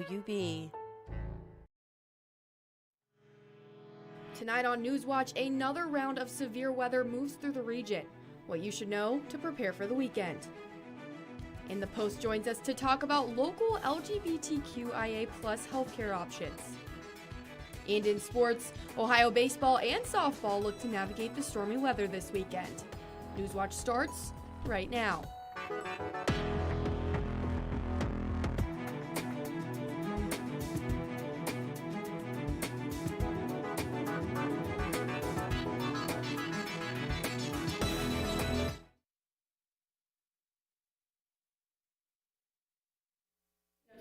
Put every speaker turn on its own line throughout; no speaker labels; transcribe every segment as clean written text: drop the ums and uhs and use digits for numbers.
WOUB.
Tonight on Newswatch, another round of severe weather moves through the region. What you should know to prepare for the weekend. In the Post joins us to talk about local LGBTQIA+ healthcare options. And in sports, Ohio baseball and softball look to navigate the stormy weather this weekend. Newswatch starts right now.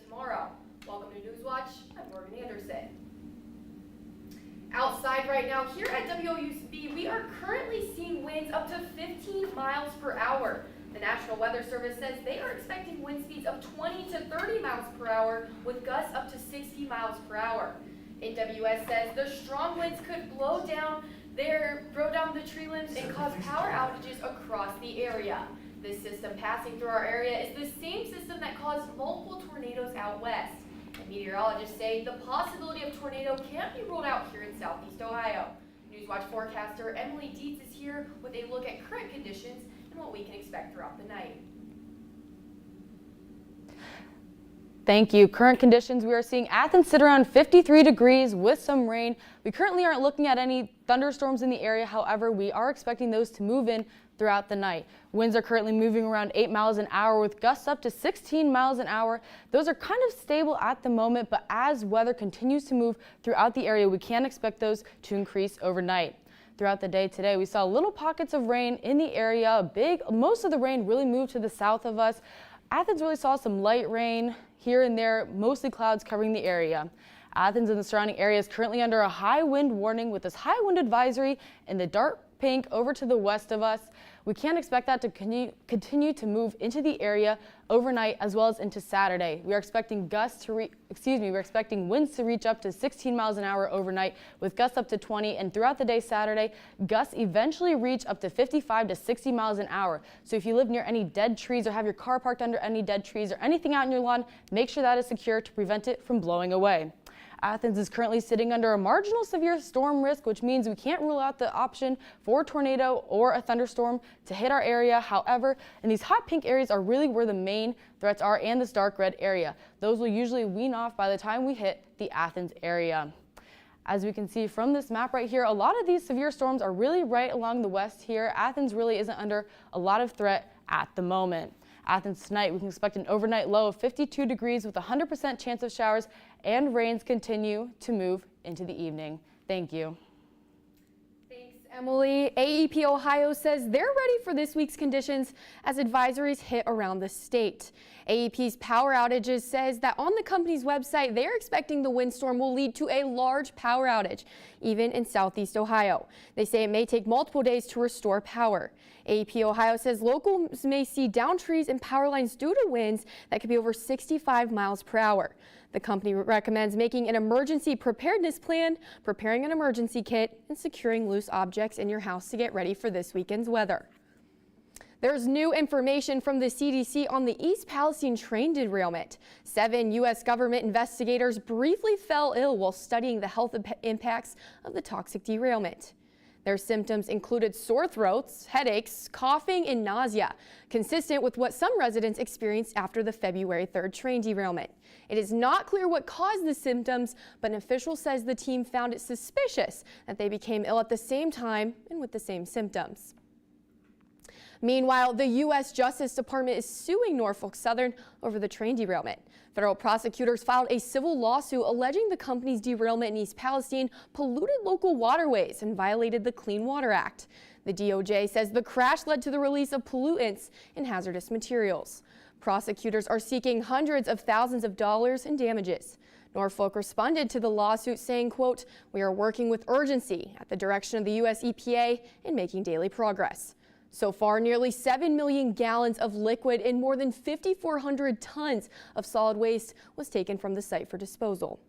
Tomorrow. Welcome to Newswatch. I'm Morgan Anderson. Outside right now, here at WOUB, we are currently seeing winds up to 15 miles per hour. The National Weather Service says they are expecting wind speeds of 20 to 30 miles per hour with gusts up to 60 miles per hour. NWS says the strong winds could blow down the tree limbs and cause power outages across the area. This system passing through our area is the same system that caused multiple tornadoes out west. And meteorologists say the possibility of tornado can't be ruled out here in southeast Ohio. Newswatch forecaster Emily Dietz is here with a look at current conditions and what we can expect throughout the night.
Thank you. Current conditions, we are seeing Athens sit around 53 degrees with some rain. We currently aren't looking at any thunderstorms in the area. However, we are expecting those to move in throughout the night. Winds are currently moving around 8 miles an hour with gusts up to 16 miles an hour. Those are kind of stable at the moment, but as weather continues to move throughout the area, we can expect those to increase overnight. Throughout the day today, we saw little pockets of rain in the area. Most of the rain really moved to the south of us. Athens really saw some light rain here and there, mostly clouds covering the area. Athens and the surrounding area is currently under a high wind warning with this high wind advisory in the dark pink over to the west of us. We can expect that to continue to move into the area overnight as well as into Saturday. We are expecting we're expecting winds to reach up to 16 miles an hour overnight with gusts up to 20, and throughout the day Saturday, gusts eventually reach up to 55 to 60 miles an hour. So if you live near any dead trees or have your car parked under any dead trees or anything out in your lawn, make sure that is secure to prevent it from blowing away. Athens is currently sitting under a marginal severe storm risk, which means we can't rule out the option for a tornado or a thunderstorm to hit our area. However, and these hot pink areas are really where the main threats are, and this dark red area. Those will usually wean off by the time we hit the Athens area. As we can see from this map right here, a lot of these severe storms are really right along the west here. Athens really isn't under a lot of threat at the moment. Athens tonight, we can expect an overnight low of 52 degrees with a 100% chance of showers, and rains continue to move into the evening. Thank you.
Thanks, Emily. AEP Ohio says they're ready for this week's conditions as advisories hit around the state. AEP's power outages says that on the company's website, they're expecting the windstorm will lead to a large power outage, even in southeast Ohio. They say it may take multiple days to restore power. AEP Ohio says locals may see down trees and power lines due to winds that could be over 65 miles per hour. The company recommends making an emergency preparedness plan, preparing an emergency kit, and securing loose objects in your house to get ready for this weekend's weather. There's new information from the CDC on the East Palestine train derailment. 7 U.S. government investigators briefly fell ill while studying the health impacts of the toxic derailment. Their symptoms included sore throats, headaches, coughing, and nausea, consistent with what some residents experienced after the February 3rd train derailment. It is not clear what caused the symptoms, but an official says the team found it suspicious that they became ill at the same time and with the same symptoms. Meanwhile, the U.S. Justice Department is suing Norfolk Southern over the train derailment. Federal prosecutors filed a civil lawsuit alleging the company's derailment in East Palestine polluted local waterways and violated the Clean Water Act. The DOJ says the crash led to the release of pollutants and hazardous materials. Prosecutors are seeking hundreds of thousands of dollars in damages. Norfolk responded to the lawsuit saying, quote, "We are working with urgency at the direction of the U.S. EPA in making daily progress." So far, nearly 7 million gallons of liquid and more than 5,400 tons of solid waste was taken from the site for disposal.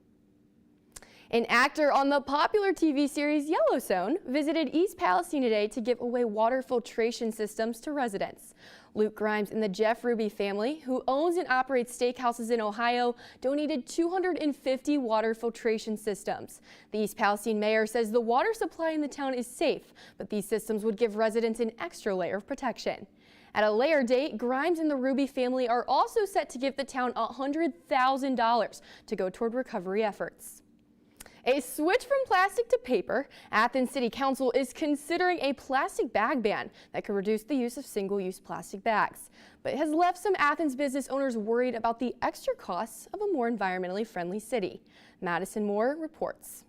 An actor on the popular TV series Yellowstone visited East Palestine today to give away water filtration systems to residents. Luke Grimes and the Jeff Ruby family, who owns and operates steakhouses in Ohio, donated 250 water filtration systems. The East Palestine mayor says the water supply in the town is safe, but these systems would give residents an extra layer of protection. At a later date, Grimes and the Ruby family are also set to give the town $100,000 to go toward recovery efforts. A switch from plastic to paper. Athens City Council is considering a plastic bag ban that could reduce the use of single-use plastic bags, but it has left some Athens business owners worried about the extra costs of a more environmentally friendly city. Madison Moore reports.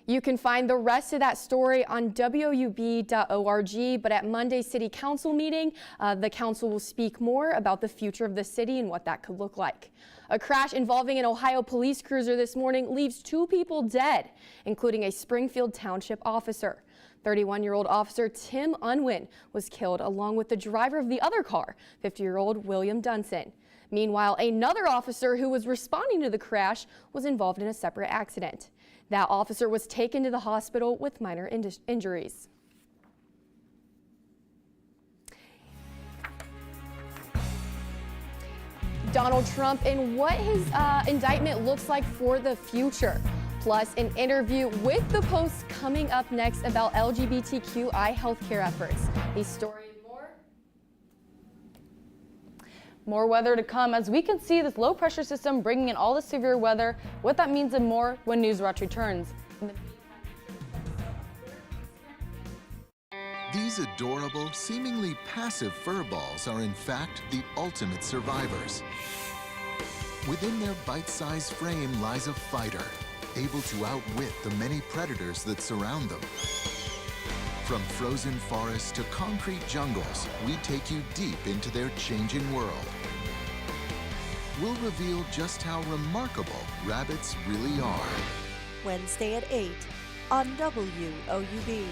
You can find the rest of that story on woub.org, but at Monday's City Council meeting, the council will speak more about the future of the city and what that could look like. A crash involving an Ohio police cruiser this morning leaves 2 people dead, including a Springfield Township officer. 31-year-old officer Tim Unwin was killed along with the driver of the other car, 50-year-old William Dunson. Meanwhile, another officer who was responding to the crash was involved in a separate accident. That officer was taken to the hospital with minor injuries. Donald Trump and what his indictment looks like for the future. Plus, an interview with the Post coming up next about LGBTQI healthcare efforts. These stories and more.
More weather to come as we can see this low pressure system bringing in all the severe weather, what that means and more when Newswatch returns.
These adorable, seemingly passive fur balls are in fact the ultimate survivors. Within their bite-sized frame lies a fighter, able to outwit the many predators that surround them. From frozen forests to concrete jungles, we take you deep into their changing world. We'll reveal just how remarkable rabbits really are.
Wednesday at 8 on WOUB.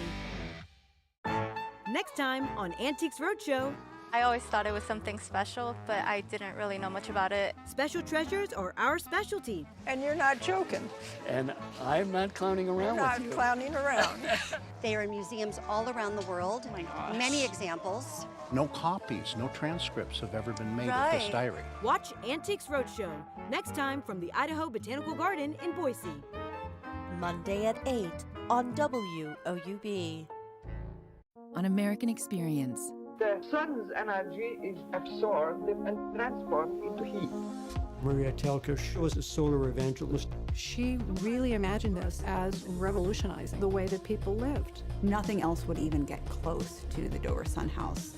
Next time on Antiques Roadshow.
I always thought it was something special, but I didn't really know much about it.
Special treasures are our specialty.
And you're not joking.
And I'm not clowning around with you.
Not clowning around.
They are in museums all around the world.
Oh my gosh.
Many examples.
No copies, no transcripts have ever been made of this diary.
Watch Antiques Roadshow next time from the Idaho Botanical Garden in Boise.
Monday at 8 on WOUB.
On American Experience.
The sun's energy is absorbed and transformed into heat.
Maria Telkush was a solar evangelist.
She really imagined this as revolutionizing the way that people lived.
Nothing else would even get close to the Dover Sun House.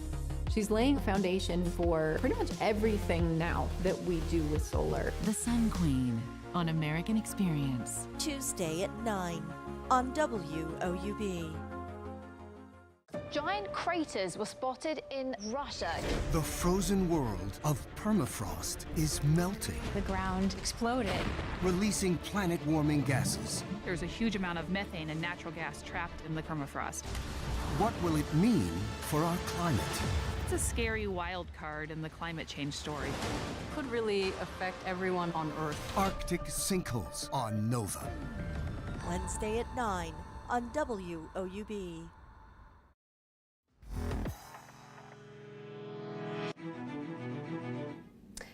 She's laying a foundation for pretty much everything now that we do with solar.
The Sun Queen on American Experience.
Tuesday at 9 on WOUB.
Giant craters were spotted in Russia.
The frozen world of permafrost is melting.
The ground exploded,
releasing planet-warming gases.
There's a huge amount of methane and natural gas trapped in the permafrost.
What will it mean for our climate?
It's a scary wild card in the climate change story.
It could really affect everyone on Earth.
Arctic sinkholes on Nova.
Wednesday at 9 on WOUB.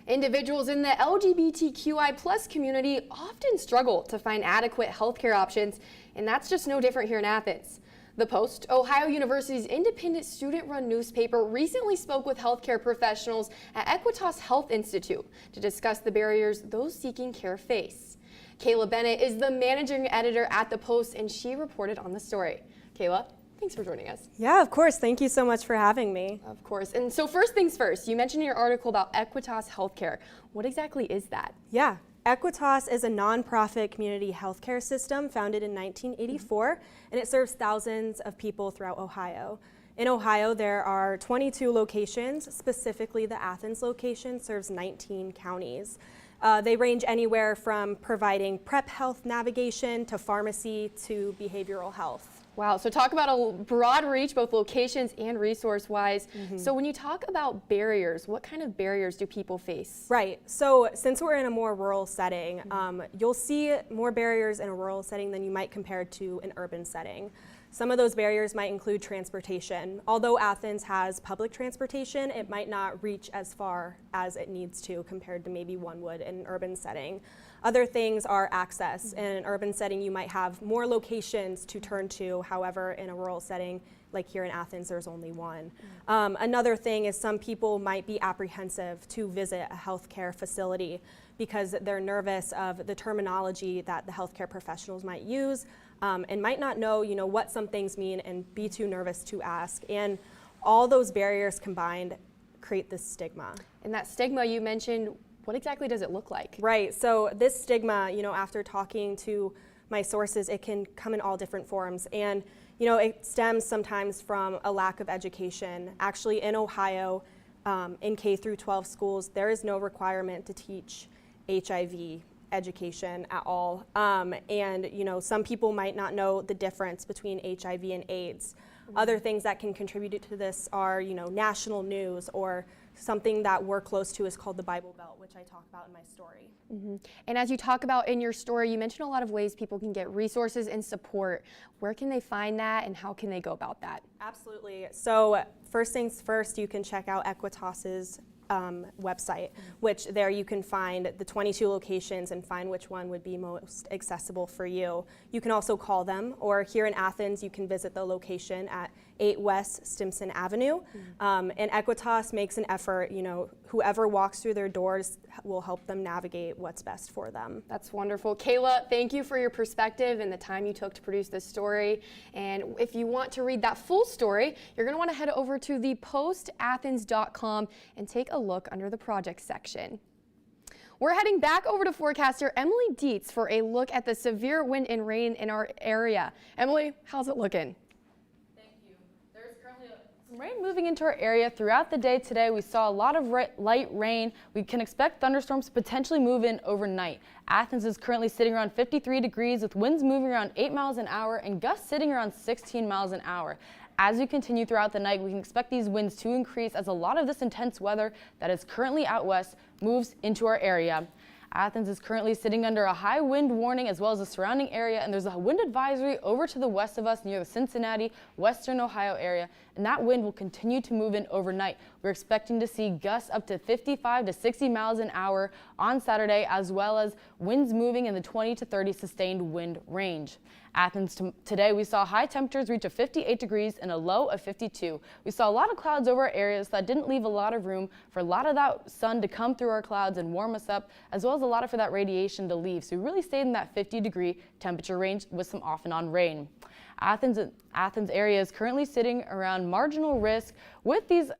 Individuals in the LGBTQI+ community often struggle to find adequate healthcare options, and that's just no different here in Athens. The Post, Ohio University's independent student-run newspaper, recently spoke with healthcare professionals at Equitas Health Institute to discuss the barriers those seeking care face. Kayla Bennett is the managing editor at the Post, and she reported on the story. Kayla, thanks for joining us.
Yeah, of course. Thank you so much for having me.
Of course. And so first things first, you mentioned in your article about Equitas Healthcare. What exactly is that?
Yeah. Equitas is a nonprofit community healthcare system founded in 1984, and it serves thousands of people throughout Ohio. In Ohio, there are 22 locations. Specifically, the Athens location serves 19 counties. They range anywhere from providing prep health navigation to pharmacy to behavioral health.
Wow, so talk about a broad reach, both locations and resource-wise. So when you talk about barriers, what kind of barriers do people face?
Right, so since we're in a more rural setting, you'll see more barriers in a rural setting than you might compare to an urban setting. Some of those barriers might include transportation. Although Athens has public transportation, it might not reach as far as it needs to compared to maybe one would in an urban setting. Other things are access. In an urban setting, you might have more locations to turn to. However, in a rural setting, like here in Athens, there's only one. Another thing is some people might be apprehensive to visit a healthcare facility because they're nervous of the terminology that the healthcare professionals might use and might not know, what some things mean and be too nervous to ask. And all those barriers combined create this stigma.
And that stigma you mentioned, what exactly does it look like?
Right, so this stigma, after talking to my sources, it can come in all different forms. And it stems sometimes from a lack of education. Actually, in Ohio, in K through 12 schools, there is no requirement to teach HIV education at all. And some people might not know the difference between HIV and AIDS. Other things that can contribute to this are, national news, or something that we're close to is called the Bible Belt, which I talk about in my story.
And as you talk about in your story, you mentioned a lot of ways people can get resources and support. Where can they find that, and how can they go about that?
Absolutely. So first things first, you can check out Equitas's website, which there you can find the 22 locations and find which one would be most accessible for you. You can also call them, or here in Athens, you can visit the location at 8 West Stimson Avenue. And Equitas makes an effort, whoever walks through their doors will help them navigate what's best for them.
That's wonderful. Kayla, thank you for your perspective and the time you took to produce this story. And if you want to read that full story, you're going to want to head over to thepostathens.com and take a look under the project section. We're heading back over to forecaster Emily Dietz for a look at the severe wind and rain in our area. Emily, how's it looking?
Rain moving into our area throughout the day today. We saw a lot of light rain. We can expect thunderstorms to potentially move in overnight. Athens is currently sitting around 53 degrees with winds moving around 8 miles an hour and gusts sitting around 16 miles an hour. As we continue throughout the night, we can expect these winds to increase as a lot of this intense weather that is currently out west moves into our area. Athens is currently sitting under a high wind warning as well as the surrounding area, and there's a wind advisory over to the west of us near the Cincinnati, western Ohio area, and that wind will continue to move in overnight. We're expecting to see gusts up to 55 to 60 miles an hour on Saturday, as well as winds moving in the 20 to 30 sustained wind range. Athens today, we saw high temperatures reach of 58 degrees and a low of 52. We saw a lot of clouds over our areas that didn't leave a lot of room for a lot of that sun to come through our clouds and warm us up, as well as a lot for that radiation to leave. So we really stayed in that 50-degree temperature range with some off and on rain. Athens area is currently sitting around marginal risk with these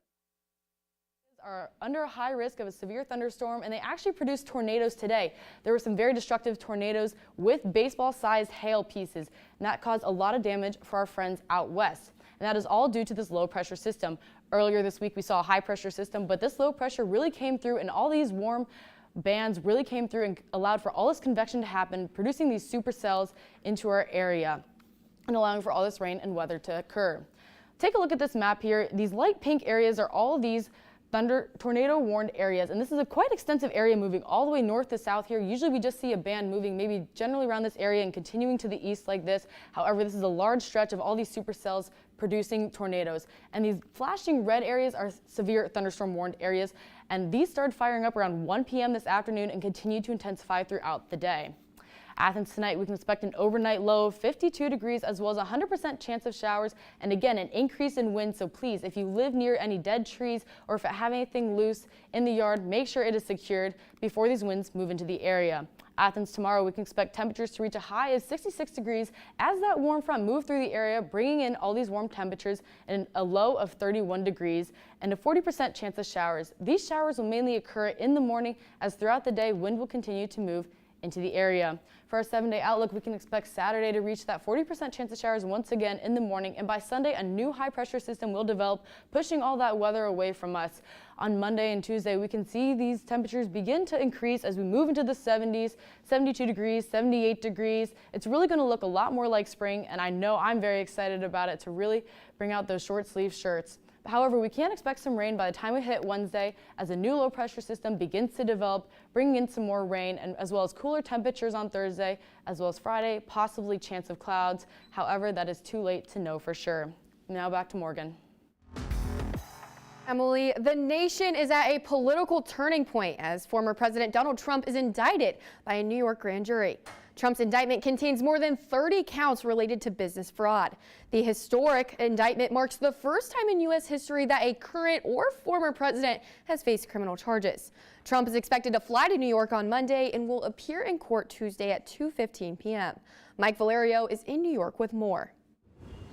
are under a high risk of a severe thunderstorm, and they actually produced tornadoes today. There were some very destructive tornadoes with baseball-sized hail pieces, and that caused a lot of damage for our friends out west. And that is all due to this low pressure system. Earlier this week we saw a high pressure system, but this low pressure really came through, and all these warm bands really came through and allowed for all this convection to happen, producing these supercells into our area and allowing for all this rain and weather to occur. Take a look at this map here. These light pink areas are all of these tornado warned areas, and this is a quite extensive area moving all the way north to south here. Usually we just see a band moving maybe generally around this area and continuing to the east like this. However, this is a large stretch of all these supercells producing tornadoes, and these flashing red areas are severe thunderstorm warned areas, and these started firing up around 1 p.m. this afternoon and continue to intensify throughout the day. Athens tonight, we can expect an overnight low of 52 degrees as well as a 100% chance of showers, and again an increase in wind. So please, if you live near any dead trees or if you have anything loose in the yard, make sure it is secured before these winds move into the area. Athens tomorrow, we can expect temperatures to reach a high of 66 degrees as that warm front moves through the area, bringing in all these warm temperatures and a low of 31 degrees and a 40% chance of showers. These showers will mainly occur in the morning, as throughout the day wind will continue to move into the area. For our 7-day outlook, we can expect Saturday to reach that 40% chance of showers once again in the morning, and by Sunday a new high pressure system will develop, pushing all that weather away from us. On Monday and Tuesday, we can see these temperatures begin to increase as we move into the 70s, 72 degrees, 78 degrees. It's really going to look a lot more like spring, and I know I'm very excited about it to really bring out those short sleeve shirts. However, we can expect some rain by the time we hit Wednesday as a new low pressure system begins to develop, bringing in some more rain, and as well as cooler temperatures on Thursday, as well as Friday, possibly chance of clouds. However, that is too late to know for sure. Now back to Morgan.
Emily, the nation is at a political turning point as former President Donald Trump is indicted by a New York grand jury. Trump's indictment contains more than 30 counts related to business fraud. The historic indictment marks the first time in U.S. history that a current or former president has faced criminal charges. Trump is expected to fly to New York on Monday and will appear in court Tuesday at 2:15 p.m. Mike Valerio is in New York with more.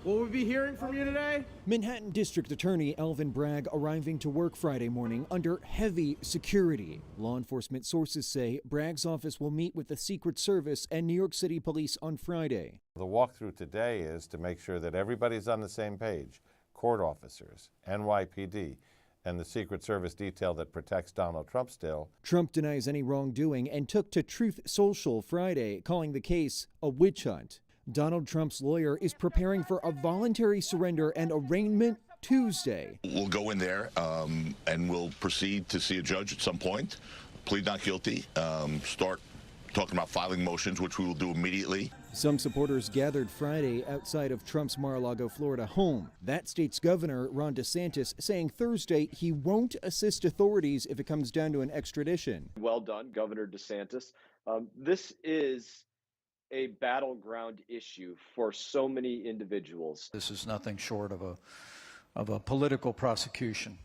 Will we be hearing from you today?
Manhattan District Attorney Alvin Bragg arriving to work Friday morning under heavy security. Law enforcement sources say Bragg's office will meet with the Secret Service and New York City Police on Friday.
The walkthrough today is to make sure that everybody's on the same page. Court officers, NYPD, and the Secret Service detail that protects Donald Trump still.
Trump denies any wrongdoing and took to Truth Social Friday, calling the case a witch hunt. Donald Trump's lawyer is preparing for a voluntary surrender and arraignment Tuesday.
We'll go in there and we'll proceed to see a judge at some point, plead not guilty, start talking about filing motions, which we will do immediately.
Some supporters gathered Friday outside of Trump's Mar-a-Lago, Florida home. That state's governor, Ron DeSantis, saying Thursday he won't assist authorities if it comes down to an extradition.
Well done, Governor DeSantis. This is a battleground issue for so many individuals.
This is nothing short of a political prosecution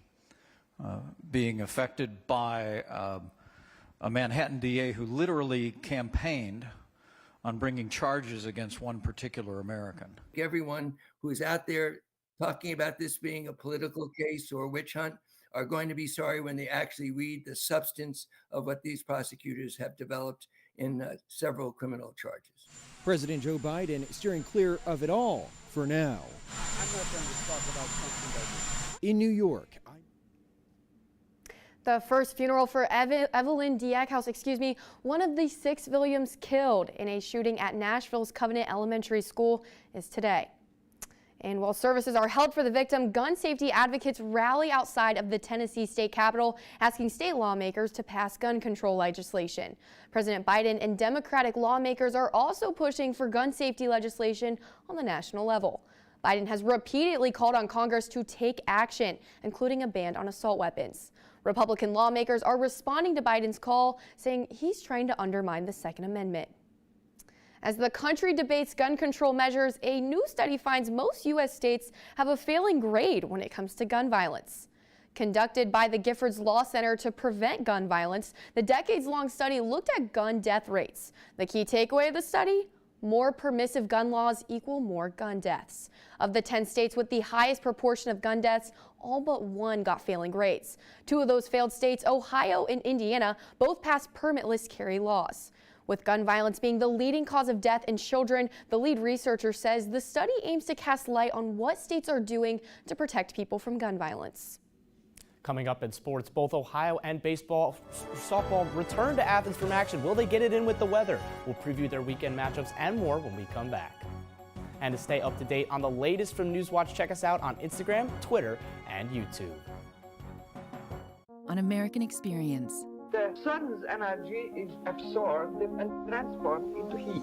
being affected by a Manhattan DA who literally campaigned on bringing charges against one particular American.
Everyone who is out there talking about this being a political case or a witch hunt are going to be sorry when they actually read the substance of what these prosecutors have developed in several criminal charges.
President Joe Biden steering clear of it all for now.
I'm not going to talk about something.
In New York.
The first funeral for Evelyn Diakhouse, one of the 6 Williams killed in a shooting at Nashville's Covenant Elementary School, is today. And while services are held for the victim, gun safety advocates rally outside of the Tennessee state capitol, asking state lawmakers to pass gun control legislation. President Biden and Democratic lawmakers are also pushing for gun safety legislation on the national level. Biden has repeatedly called on Congress to take action, including a ban on assault weapons. Republican lawmakers are responding to Biden's call, saying he's trying to undermine the Second Amendment. As the country debates gun control measures, a new study finds most U.S. states have a failing grade when it comes to gun violence. Conducted by the Giffords Law Center to prevent gun violence, the decades-long study looked at gun death rates. The key takeaway of the study? More permissive gun laws equal more gun deaths. Of the 10 states with the highest proportion of gun deaths, all but one got failing grades. 2 of those failed states, Ohio and Indiana, both passed permitless carry laws. With gun violence being the leading cause of death in children, the lead researcher says the study aims to cast light on what states are doing to protect people from gun violence.
Coming up in sports, both Ohio and softball return to Athens from action. Will they get it in with the weather? We'll preview their weekend matchups and more when we come back. And to stay up to date on the latest from Newswatch, check us out on Instagram, Twitter, and YouTube.
An American Experience.
The sun's energy is absorbed and transformed into heat.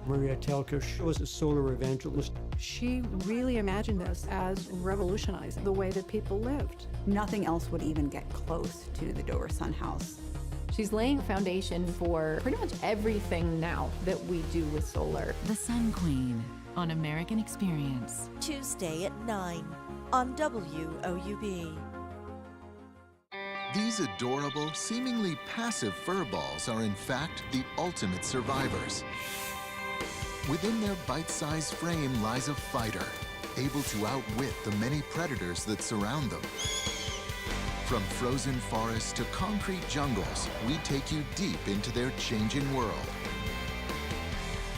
Maria Telka was a solar evangelist.
She really imagined this as revolutionizing the way that people lived.
Nothing else would even get close to the Dover Sun House.
She's laying a foundation for pretty much everything now that we do with solar.
The Sun Queen on American Experience.
Tuesday at 9 on WOUB.
These adorable, seemingly passive fur balls are in fact the ultimate survivors. Within their bite-sized frame lies a fighter, able to outwit the many predators that surround them. From frozen forests to concrete jungles, we take you deep into their changing world.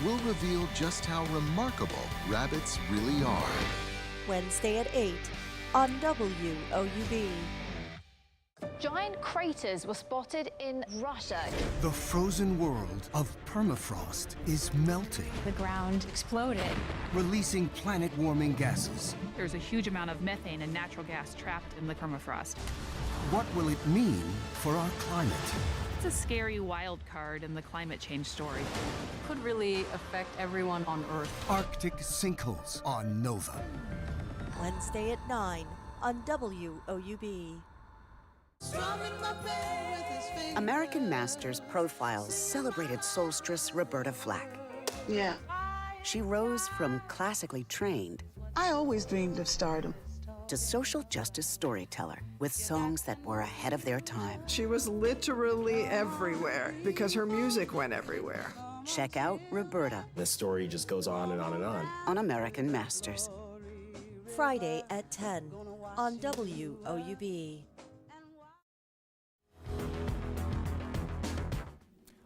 We'll reveal just how remarkable rabbits really are.
Wednesday at 8 on WOUB.
Giant craters were spotted in Russia.
The frozen world of permafrost is melting,
The ground exploded.
releasing planet-warming gases.
There's a huge amount of methane and natural gas trapped in the permafrost.
What will it mean for our climate?
It's a scary wild card in the climate change story. Could really affect everyone on Earth.
Arctic sinkholes on Nova.
Wednesday at 9 on WOUB.
American Masters Profiles celebrated Solstice Roberta Flack.
Yeah.
She rose from classically trained
I always dreamed of stardom.
to social justice storyteller with songs that were ahead of their time.
She was literally everywhere because her music went everywhere.
Check out Roberta
The story just goes on and on and on.
American Masters.
Friday at 10 on WOUB.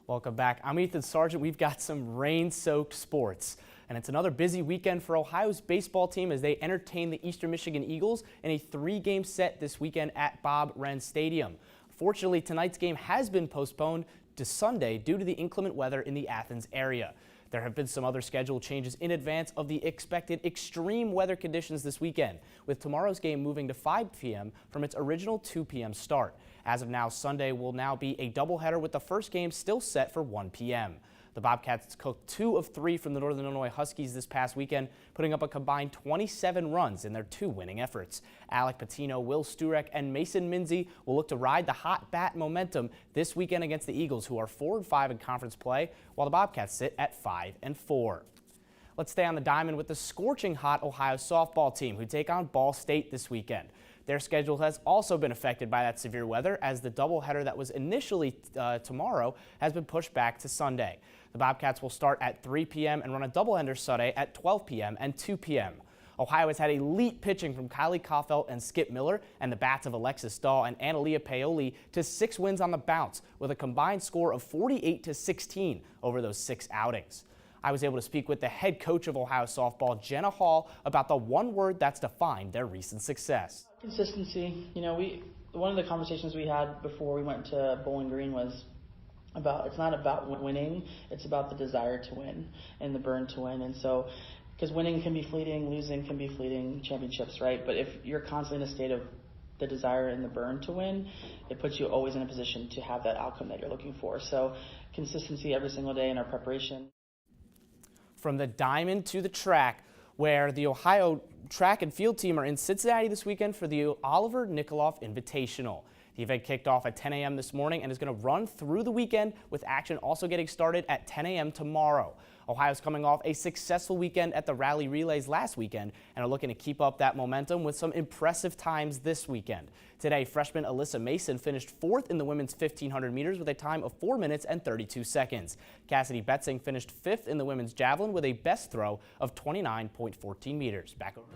Welcome back. I'm Ethan Sargent. We've got some rain-soaked sports. And it's another busy weekend for Ohio's baseball team as they entertain the Eastern Michigan Eagles in a 3-game set this weekend at Bob Wren Stadium. Fortunately, tonight's game has been postponed to Sunday due to the inclement weather in the Athens area. There have been some other schedule changes in advance of the expected extreme weather conditions this weekend, with tomorrow's game moving to 5 p.m. from its original 2 p.m. start. As of now, Sunday will now be a doubleheader with the first game still set for 1 p.m. The Bobcats cooked 2 of 3 from the Northern Illinois Huskies this past weekend, putting up a combined 27 runs in their 2 winning efforts. Alec Patino, Will Sturek, and Mason Minzy will look to ride the hot bat momentum this weekend against the Eagles, who are 4-5 in conference play, while the Bobcats sit at 5-4. Let's stay on the diamond with the scorching hot Ohio softball team, who take on Ball State this weekend. Their schedule has also been affected by that severe weather, as the doubleheader that was initially tomorrow has been pushed back to Sunday. The Bobcats will start at 3 p.m. and run a doubleheader Sunday at 12 p.m. and 2 p.m. Ohio has had elite pitching from Kylie Kaufelt and Skip Miller, and the bats of Alexis Dahl and Analia Paoli to 6 wins on the bounce, with a combined score of 48-16 over those 6 outings. I was able to speak with the head coach of Ohio softball, Jenna Hall, about the one word that's defined their recent success.
Consistency. You know, one of the conversations we had before we went to Bowling Green was about, it's not about winning, it's about the desire to win and the burn to win. And so, because winning can be fleeting, losing can be fleeting, championships, right? But if you're constantly in a state of the desire and the burn to win, it puts you always in a position to have that outcome that you're looking for. So consistency every single day in our preparation.
From the diamond to the track, where the Ohio track and field team are in Cincinnati this weekend for the Oliver Nikoloff Invitational. The event kicked off at 10 a.m. this morning and is going to run through the weekend, with action also getting started at 10 a.m. tomorrow. Ohio's coming off a successful weekend at the Rally Relays last weekend and are looking to keep up that momentum with some impressive times this weekend. Today, freshman Alyssa Mason finished 4th in the women's 1,500 meters with a time of 4 minutes and 32 seconds. Cassidy Betzing finished 5th in the women's javelin with a best throw of 29.14 meters. Back over.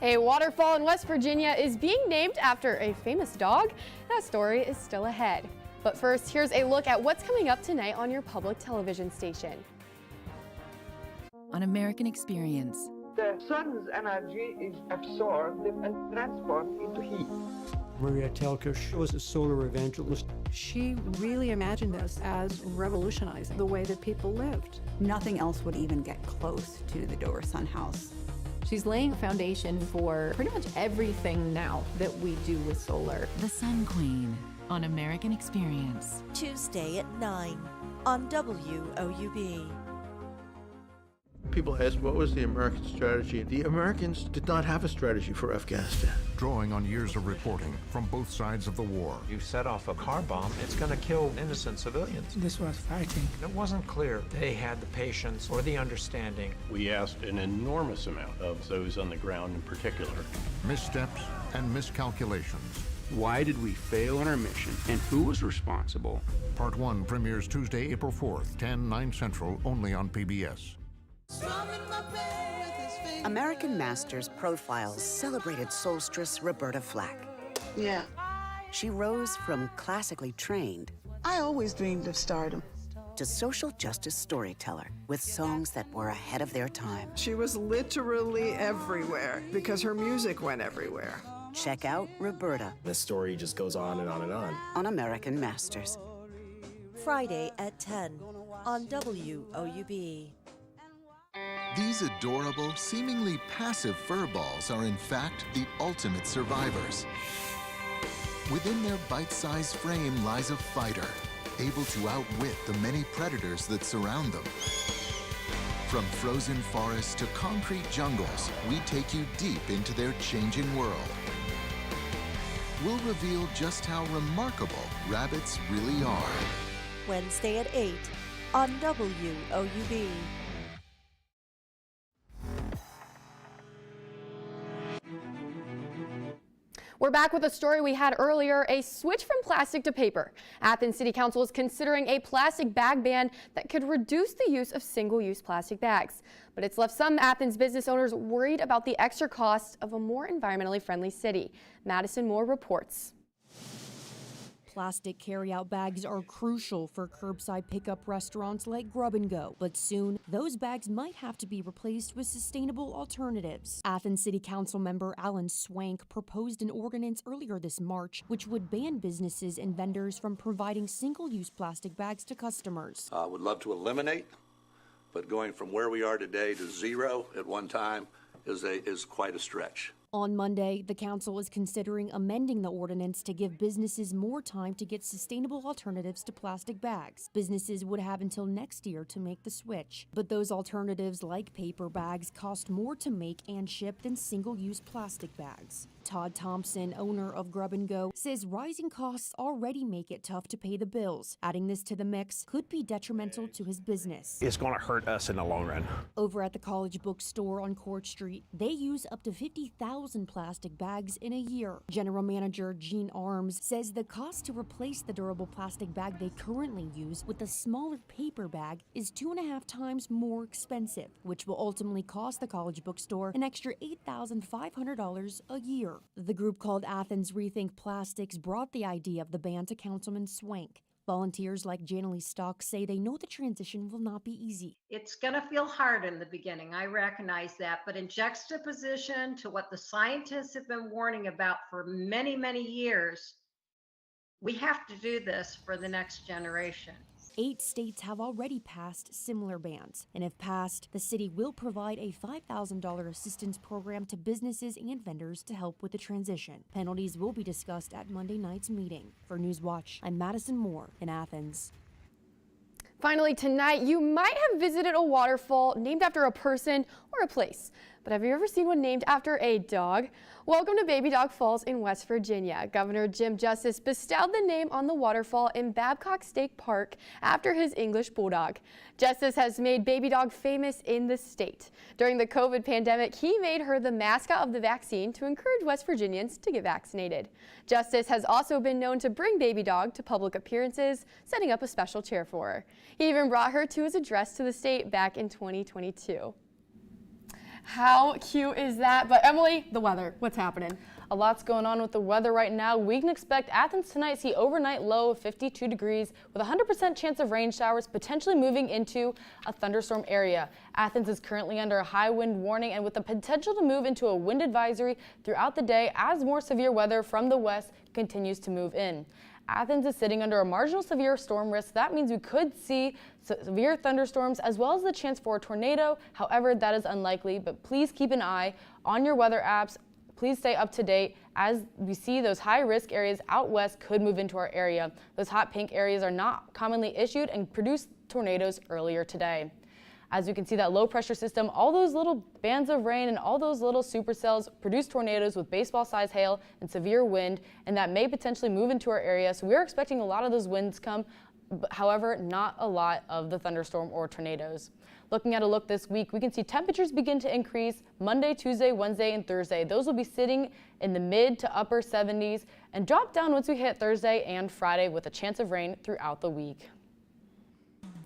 A waterfall in West Virginia is being named after a famous dog. That story is still ahead. But first, here's a look at what's coming up tonight on your public television station.
On American Experience.
The sun's energy is absorbed and transformed into heat.
Maria Telkush was a solar evangelist.
She really imagined this as revolutionizing the way that people lived.
Nothing else would even get close to the Dover Sun House.
She's laying a foundation for pretty much everything now that we do with solar.
The Sun Queen on American Experience.
Tuesday at 9 on WOUB.
People ask, what was the American strategy? The Americans did not have a strategy for Afghanistan.
Drawing on years of reporting from both sides of the war.
You set off a car bomb, it's going to kill innocent civilians.
This was fighting.
It wasn't clear they had the patience or the understanding.
We asked an enormous amount of those on the ground in particular.
Missteps and miscalculations.
Why did we fail on our mission, and who was responsible?
Part 1 premieres Tuesday, April 4th, 10/9 Central, only on PBS.
American Masters Profiles celebrated Solstice Roberta Flack.
Yeah.
She rose from classically trained
I always dreamed of stardom.
to social justice storyteller with songs that were ahead of their time.
She was literally everywhere because her music went everywhere.
Check out Roberta.
The story just goes on and on and on.
On American Masters.
Friday at 10 on WOUB.
These adorable, seemingly passive fur balls are in fact the ultimate survivors. Within their bite-sized frame lies a fighter, able to outwit the many predators that surround them. From frozen forests to concrete jungles, we take you deep into their changing world. We'll reveal just how remarkable rabbits really are.
Wednesday at 8 on WOUB.
We're back with a story we had earlier, a switch from plastic to paper. Athens City Council is considering a plastic bag ban that could reduce the use of single-use plastic bags. But it's left some Athens business owners worried about the extra cost of a more environmentally friendly city. Madison Moore reports.
Plastic carryout bags are crucial for curbside pickup restaurants like Grub & Go, but soon those bags might have to be replaced with sustainable alternatives. Athens City Council member Alan Swank proposed an ordinance earlier this March which would ban businesses and vendors from providing single-use plastic bags to customers.
I would love to eliminate, but going from where we are today to zero at one time is quite a stretch.
On Monday, the council is considering amending the ordinance to give businesses more time to get sustainable alternatives to plastic bags. Businesses would have until next year to make the switch. But those alternatives, like paper bags, cost more to make and ship than single-use plastic bags. Todd Thompson, owner of Grub & Go, says rising costs already make it tough to pay the bills. Adding this to the mix could be detrimental to his business.
It's going to hurt us in the long run.
Over at the College Bookstore on Court Street, they use up to 50,000 plastic bags in a year. General Manager Gene Arms says the cost to replace the durable plastic bag they currently use with a smaller paper bag is 2.5 times more expensive, which will ultimately cost the College Bookstore an extra $8,500 a year. The group called Athens Rethink Plastics brought the idea of the ban to Councilman Swank. Volunteers like Janalee Stock say they know the transition will not be easy.
It's going to feel hard in the beginning, I recognize that, but in juxtaposition to what the scientists have been warning about for many, many years, we have to do this for the next generation.
8 states have already passed similar bans, and if passed, the city will provide a $5,000 assistance program to businesses and vendors to help with the transition. Penalties will be discussed at Monday night's meeting. For Newswatch, I'm Madison Moore in Athens.
Finally, tonight, you might have visited a waterfall named after a person or a place. But have you ever seen one named after a dog? Welcome to Baby Dog Falls in West Virginia. Governor Jim Justice bestowed the name on the waterfall in Babcock State Park after his English bulldog. Justice has made Baby Dog famous in the state. During the COVID pandemic, he made her the mascot of the vaccine to encourage West Virginians to get vaccinated. Justice has also been known to bring Baby Dog to public appearances, setting up a special chair for her. He even brought her to his address to the state back in 2022. How cute is that? But Emily, the weather, what's happening?
A lot's going on with the weather right now. We can expect Athens tonight see overnight low of 52 degrees with a 100% chance of rain showers potentially moving into a thunderstorm area. Athens is currently under a high wind warning and with the potential to move into a wind advisory throughout the day as more severe weather from the west continues to move in. Athens is sitting under a marginal severe storm risk. That means we could see severe thunderstorms as well as the chance for a tornado. However, that is unlikely, but please keep an eye on your weather apps. Please stay up to date as we see those high risk areas out west could move into our area. Those hot pink areas are not commonly issued and produced tornadoes earlier today. As you can see, that low pressure system, all those little bands of rain and all those little supercells produce tornadoes with baseball-sized hail and severe wind, and that may potentially move into our area. So we're expecting a lot of those winds come, however, not a lot of the thunderstorm or tornadoes. Looking at a look this week, we can see temperatures begin to increase Monday, Tuesday, Wednesday, and Thursday. Those will be sitting in the mid to upper 70s and drop down once we hit Thursday and Friday with a chance of rain throughout the week.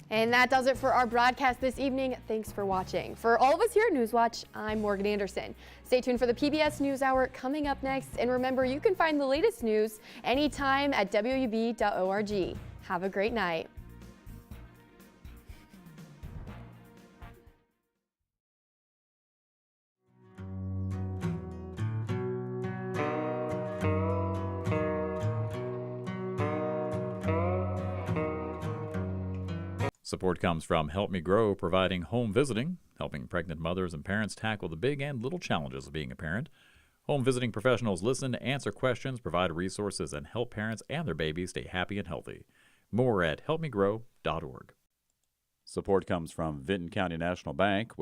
And that does it for our broadcast this evening. Thanks for watching. For all of us here at Newswatch, I'm Morgan Anderson. Stay tuned for the PBS NewsHour coming up next. And remember, you can find the latest news anytime at WOUB.org. Have a great night.
Support comes from Help Me Grow, providing home visiting, helping pregnant mothers and parents tackle the big and little challenges of being a parent. Home visiting professionals listen, answer questions, provide resources, and help parents and their babies stay happy and healthy. More at helpmegrow.org.
Support comes from Vinton County National Bank.